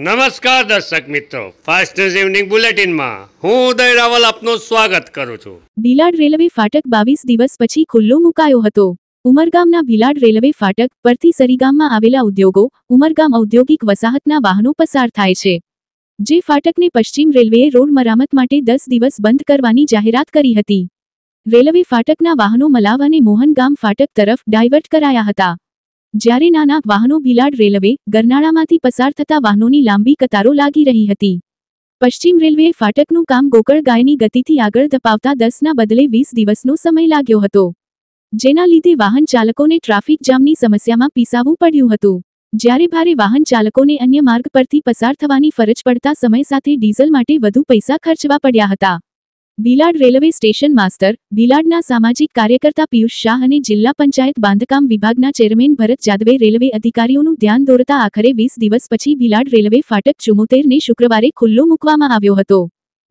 નમસ્કાર દર્શક મિત્રો, ફાસ્ટ ન્યૂઝ ઇવનિંગ બુલેટિનમાં હું ઉદય રાવલ આપનું સ્વાગત કરું છું। ભીલાડ રેલવે ફાટક 22 દિવસ પછી ખુલ્લો મુકાયો હતો। ઉમરગામના ભીલાડ રેલવે ફાટક પરથી સરીગામમાં આવેલા ઉદ્યોગો ઉમરગામ ઔદ્યોગિક વસાહતના વાહનો પસાર થાય છે, જે ફાટકને પશ્ચિમ રેલવેએ રોડ મરામત માટે 10 દિવસ બંધ કરવાની જાહેરાત કરી હતી। રેલવે ફાટકના વાહનો મલાવ અને મોહનગામ ફાટક તરફ ડાયવર્ટ કરાયા હતા, જ્યારે નાના વાહનો ભીલાડ રેલવે ગરનાળામાંથી પસાર થતા વાહનોની લાંબી કતારો લાગી રહી હતી। પશ્ચિમ રેલવે ફાટકનું કામ ગોકળ ગાયની ગતિથી આગળ ધપાવતા 10ના બદલે 20 દિવસનો સમય લાગ્યો હતો, જેના લીધે વાહન ચાલકોને ટ્રાફિક જામની સમસ્યામાં પીસાવવું પડ્યું હતું। જ્યારે ભારે વાહન ચાલકોને અન્ય માર્ગ પરથી પસાર થવાની ફરજ પડતા સમય સાથે ડીઝલ માટે વધુ પૈસા ખર્ચવા પડ્યા હતા। ભીલાડ રેલવે સ્ટેશન માસ્તર, ભીલાડના સામાજિક કાર્યકર્તા પિયુષ શાહ અને જિલ્લા પંચાયત બાંધકામ વિભાગના ચેરમેન ભરત જાદવે રેલવે અધિકારીઓનું ધ્યાન દોરતા આખરે 20 દિવસ પછી ભીલાડ રેલવે ફાટક 74ને શુક્રવારે ખુલ્લો મૂકવામાં આવ્યો હતો।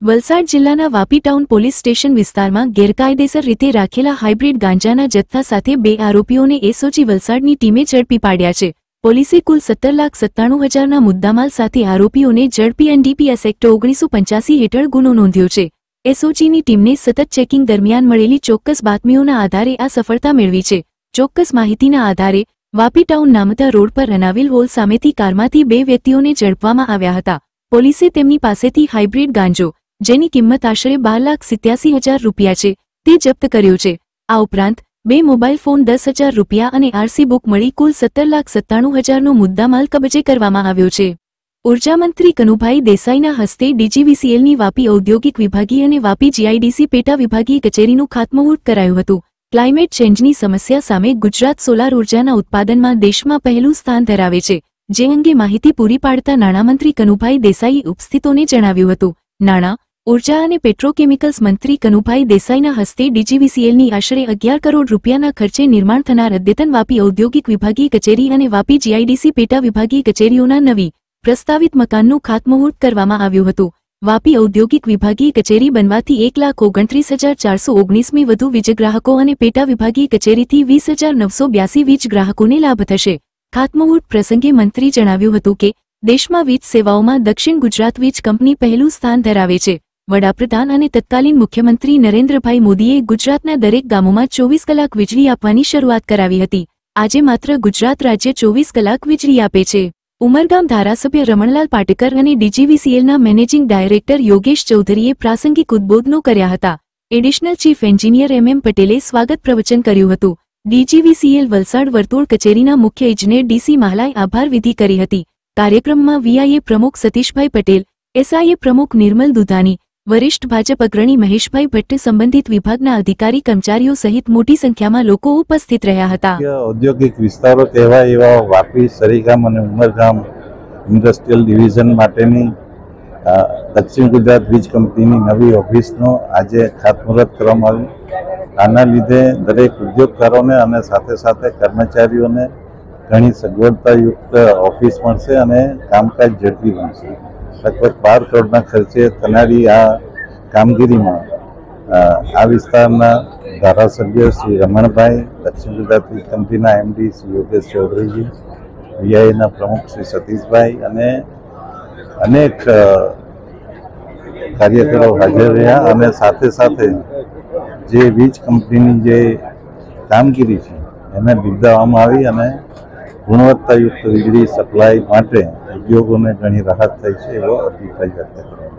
વલસાડ જિલ્લાના વાપી ટાઉન પોલીસ સ્ટેશન વિસ્તારમાં ગેરકાયદેસર રીતે રાખેલા હાઇબ્રિડ ગાંજાના જથ્થા સાથે 2 આરોપીઓને એસઓજી વલસાડની ટીમે ઝડપી પાડ્યા છે। પોલીસે કુલ 17,97,000ના મુદ્દામાલ સાથે આરોપીઓને ઝડપી એનડીપીએસ એક્ટ 1985 હેઠળ ગુનો નોંધ્યો છે। એસઓજીની ટીમને સતત ચેકિંગ દરમિયાન મળેલી ચોક્કસ બાતમીઓના આધારે આ સફળતા મેળવી છે। ચોક્કસ માહિતીના આધારે વાપી ટાઉન નામતા રોડ પર રનાવિલ હોલ સામેથી કારમાંથી 2 વ્યક્તિઓને ઝડપવામાં આવ્યા હતા। પોલીસે તેમની પાસેથી હાઇબ્રિડ ગાંજો, જેની કિંમત આશરે 12,87,000 રૂપિયા છે, તે જપ્ત કર્યો છે। આ ઉપરાંત 2 મોબાઈલ ફોન, 10,000 રૂપિયા અને આરસી બુક મળી કુલ 17,97,000નો મુદ્દામાલ કબજે કરવામાં આવ્યો છે। ઉર્જામંત્રી કનુભાઈ દેસાઈના હસ્તે ડીજીવીસીએલની વાપી ઔદ્યોગિક વિભાગીય અને વાપી જીઆઈડીસી પેટા વિભાગીય કચેરીનું ખાતમુહૂર્ત કરાયું હતું। ક્લાઇમેટ ચેન્જની સમસ્યા સામે ગુજરાત સોલાર ઉર્જાના ઉત્પાદનમાં દેશમાં પહેલું સ્થાન ધરાવે છે, જે અંગે માહિતી પૂરી પાડતા નાણામંત્રી કનુભાઈ દેસાઈએ ઉપસ્થિતોને જણાવ્યું હતું। નાણાં, ઉર્જા અને પેટ્રોકેમિકલ્સ મંત્રી કનુભાઈ દેસાઈના હસ્તે ડીજીવીસીએલની આશરે 11 કરોડ રૂપિયાના ખર્ચે નિર્માણ થનાર અદ્યતન વાપી ઔદ્યોગિક વિભાગીય કચેરી અને વાપી જીઆઈડીસી પેટા વિભાગીય કચેરીઓના નવી પ્રસ્તાવિત મકાનનું ખાતમુહૂર્ત કરવામાં આવ્યું હતું। વાપી ઔદ્યોગિક વિભાગીય કચેરી બનવાથી 1,29,419 વધુ વીજગ્રાહકો અને પેટા વિભાગીય કચેરીથી 20,982 વીજગ્રાહકોને લાભ થશે। ખાતમુહૂર્ત પ્રસંગે મંત્રી જણાવ્યું હતું કે દેશમાં વીજ સેવાઓમાં દક્ષિણ ગુજરાત વીજ કંપની પહેલું સ્થાન ધરાવે છે। વડાપ્રધાન અને તત્કાલીન મુખ્યમંત્રી નરેન્દ્રભાઈ મોદીએ ગુજરાતના દરેક ગામોમાં 24 કલાક વીજળી આપવાની શરૂઆત કરાવી હતી। આજે માત્ર ગુજરાત રાજ્ય 24 કલાક વીજળી આપે છે। ઉમરગામ ધારાસભ્ય રમણલાલ પાટેકર અને ડીજીવીસીએલના મેનેજિંગ ડાયરેક્ટર યોગેશ ચૌધરીએ પ્રાસંગિક ઉદ્બોધનો કર્યા હતા। એડિશનલ ચીફ એન્જિનિયર MM પટેલે સ્વાગત પ્રવચન કર્યું હતું। ડીજીવીસીએલ વલસાડ વર્તુળ કચેરીના મુખ્ય ઇજનેર ડીસી માહલાએ આભાર વિધિ કરી હતી। કાર્યક્રમમાં વીઆઈએ પ્રમુખ સતીશભાઈ પટેલ, એસઆઈએ પ્રમુખ નિર્મલ દુધાની, વરિષ્ઠ ભાજપ અગ્રણી મહેશભાઈ ભટ્ટ, સંબંધિત વિભાગના અધિકારી કર્મચારીઓ સહિત મોટી સંખ્યામાં લોકો ઉપસ્થિત રહ્યા હતા। ઔદ્યોગિક વિસ્તારો તેવા એવા વાપી, સરીગામ અને ઉમરગામ ઇન્ડસ્ટ્રીયલ ડિવિઝન માટેની દક્ષિણ ગુજરાત વીજ કંપનીની નવી ઓફિસનો આજે ખાતમુહૂર્ત કરવામાં આવ્યું। આના લીધે દરેક ઉદ્યોગકારોને અને સાથે સાથે કર્મચારીઓને ઘણી સગવડતાયુક્ત ઓફિસ મળશે અને કામકાજ ઝડપી બનશે। લગભગ 12 કરોડના ખર્ચે થનારી આ કામગીરીમાં આ વિસ્તારના ધારાસભ્ય શ્રી રમણભાઈ, દક્ષિણ ગુજરાત વીજ કંપનીના MD શ્રી યોગેશ ચૌધરીજી, વીઆઈના પ્રમુખ શ્રી સતીશભાઈ અને અનેક કાર્યકરો હાજર રહ્યા અને સાથે સાથે જે વીજ કંપનીની જે કામગીરી છે એને બિરદાવવામાં આવી અને ગુણવત્તાયુક્ત વીજળી સપ્લાય માટે ઉદ્યોગોને ઘણી રાહત થઈ છે એવો અભિપ્રાય વ્યક્ત કરવામાં।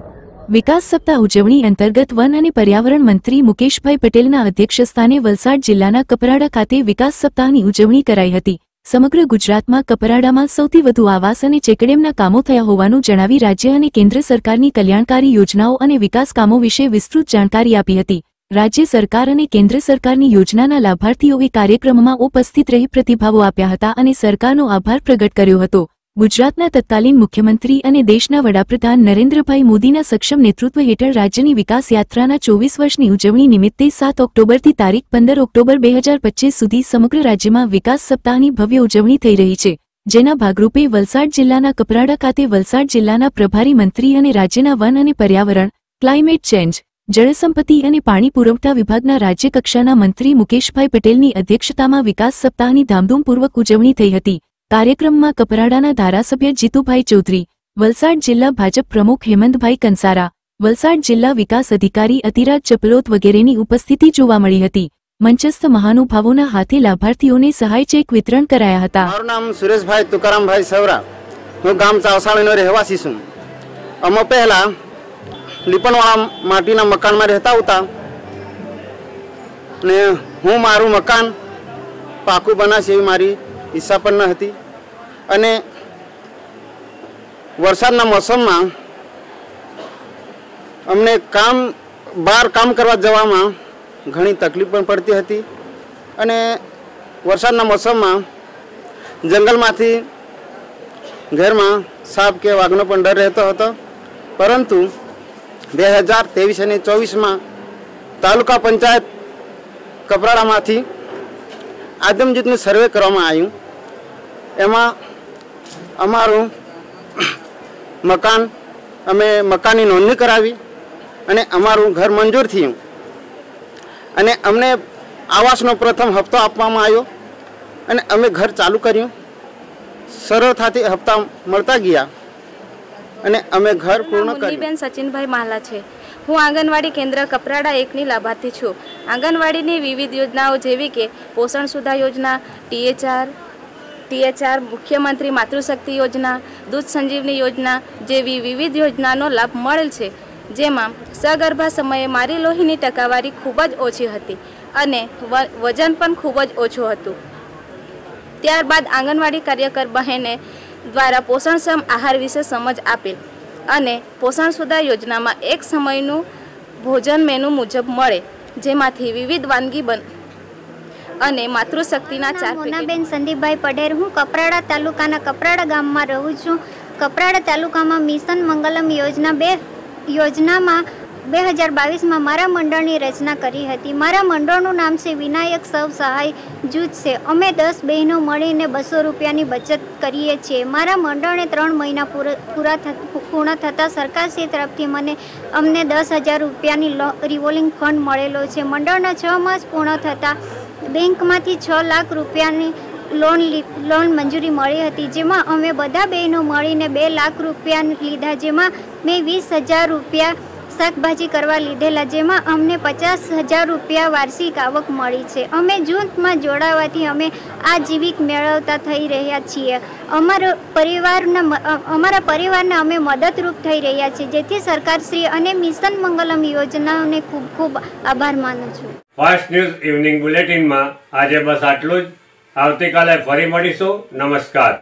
વિકાસ સપ્તાહ ઉજવણી અંતર્ગત વન અને પર્યાવરણ મંત્રી મુકેશભાઈ પટેલના અધ્યક્ષસ્થાને વલસાડ જિલ્લાના કપરાડા ખાતે વિકાસ સપ્તાહની ઉજવણી કરાઈ હતી। સમગ્ર ગુજરાતમાં કપરાડામાં સૌથી વધુ આવાસ અને ચેકડેમના કામો થયા હોવાનું જણાવી રાજ્ય અને કેન્દ્ર સરકારની કલ્યાણકારી યોજનાઓ અને વિકાસ કામો વિશે વિસ્તૃત જાણકારી આપી હતી। રાજ્ય સરકાર અને કેન્દ્ર સરકારની યોજનાના લાભાર્થીઓએ કાર્યક્રમમાં ઉપસ્થિત રહી પ્રતિભાવો આપ્યા હતા અને સરકારનો આભાર પ્રગટ કર્યો હતો। ગુજરાતના તત્કાલીન મુખ્યમંત્રી અને દેશના વડાપ્રધાન નરેન્દ્રભાઈ મોદીના સક્ષમ નેતૃત્વ હેઠળ રાજ્યની વિકાસ યાત્રાના 24 વર્ષની ઉજવણી નિમિત્તે 7 ઓક્ટોબરથી તારીખ 15 ઓક્ટોબર 2025 સુધી સમગ્ર રાજ્યમાં વિકાસ સપ્તાહની ભવ્ય ઉજવણી થઈ રહી છે, જેના ભાગરૂપે વલસાડ જિલ્લાના કપરાડા ખાતે વલસાડ જિલ્લાના પ્રભારી મંત્રી અને રાજ્યના વન અને પર્યાવરણ, ક્લાઇમેટ ચેન્જ, જળસંપત્તિ અને પાણી પુરવઠા વિભાગના રાજ્યકક્ષાના મંત્રી મુકેશભાઈ પટેલની અધ્યક્ષતામાં વિકાસ સપ્તાહની ધામધૂમપૂર્વક ઉજવણી થઈ હતી। કાર્યક્રમમાં કપરાડાના ધારાસભ્ય જીતુભાઈ ચૌધરી, વલસાડ જિલ્લા ભાજપ પ્રમુખ હેમંતભાઈ કંસારા, વલસાડ જિલ્લા વિકાસ અધિકારી અતિરાજ ચપલોત વગેરેની ઉપસ્થિતિ જોવા મળી હતી. મંચસ્થ મહાનુભાવોના હાથે લાભાર્થીઓને સહાય ચેક વિતરણ કરાયા હતા. મારું નામ સુરેશભાઈ તુકારામભાઈ સવરા, હું ગામ ચાવસાળીનો રહેવાસી છું. અમે પહેલા લીપણવાળા માટીના મકાનમાં રહેતા હતા ને હું મારું મકાન પાકું બનાવશે એવી મારી ઈચ્છા પણ ન હતી. અને વરસાદના મોસમમાં અમને બહાર કામ કરવા જવામાં ઘણી તકલીફ પણ પડતી હતી. અને વરસાદના મોસમમાં જંગલમાંથી ઘરમાં સાપ કે વાઘનો પણ ડર રહેતો હતો. પરંતુ 2023 અને 24માં તાલુકા પંચાયત કપરાડામાંથી આદમ જૂથનું સર્વે કરવામાં આવ્યું. એમાં અમારું અમે મકાનની નોંધણી કરાવી અને અમારું ઘર મંજૂર થયું. અને અમને આવાસનો પ્રથમ હપ્તો આપવામાં આવ્યો અને અમે ઘર ચાલુ કર્યું. સરળતાથી હપ્તા મળતા ગયા અને અમે ઘર પૂર્ણ કર્યું. બેન સચિનભાઈ માલા છે. હું આંગણવાડી કેન્દ્ર કપરાડા 1ની લાભાર્થી છું. આંગણવાડીની વિવિધ યોજનાઓ જેવી કે પોષણ સુધા યોજના, THR, મુખ્યમંત્રી માતૃશક્તિ યોજના, દૂધ સંજીવની યોજના જેવી વિવિધ યોજનાનો લાભ મળેલ છે. જેમાં સગર્ભા સમયે મારી લોહીની ટકાવારી ખૂબ જ ઓછી હતી અને વજન પણ ખૂબ જ ઓછું હતું. ત્યારબાદ આંગણવાડી કાર્યકર બહેને દ્વારા પોષણક્ષમ આહાર વિશે સમજ આપેલ અને પોષણ સુધા યોજનામાં એક સમયનું ભોજન મેનુ મુજબ મળે, જેમાંથી વિવિધ વાનગી અને માતૃશક્તિના 4 મોનાબેન સંદીપભાઈ પટેલ. હું કપરાડા તાલુકાના કપરાડા ગામમાં રહું છું. કપરાડા તાલુકામાં મિશન મંગલમ યોજનામાં 2022માં મારા મંડળની રચના કરી હતી. મારા મંડળનું નામ છે વિનાયક સૌ સહાય જૂથ છે. અમે 10 બહેનો મળીને 200 રૂપિયાની બચત કરીએ છીએ. મારા મંડળને 3 મહિના પૂર્ણ થતાં સરકારશ્રી તરફથી અમને 10,000 રૂપિયાની રિવોલ્વિંગ ફંડ મળેલો છે. મંડળના 6 માસ પૂર્ણ થતાં બેંકમાંથી 6 લાખ રૂપિયાની લોન મંજૂરી મળી હતી. જેમાં અમે બધા બહેનો મળીને 2 લાખ રૂપિયા લીધા. જેમાં મેં 20,000 રૂપિયા શાકભાજી કરવા લીધેલા, જેમાં અમને 50,000 રૂપિયા વાર્ષિક આવક મળી છે. અમે જૂથમાં જોડાવાથી અમે આજીવિક મેળવતા થઈ રહ્યા છીએ. અમારા પરિવારને અમે મદદરૂપ થઈ રહ્યા છીએ, જેથી સરકારશ્રી અને મિશન મંગલમ યોજનાઓને ખૂબ ખૂબ આભાર માનું છું. ફાસ્ટ ન્યૂઝ ઇવનિંગ બુલેટિનમાં આજે બસ આટલું જ. આવતીકાલે ફરી મળીશું. નમસ્કાર.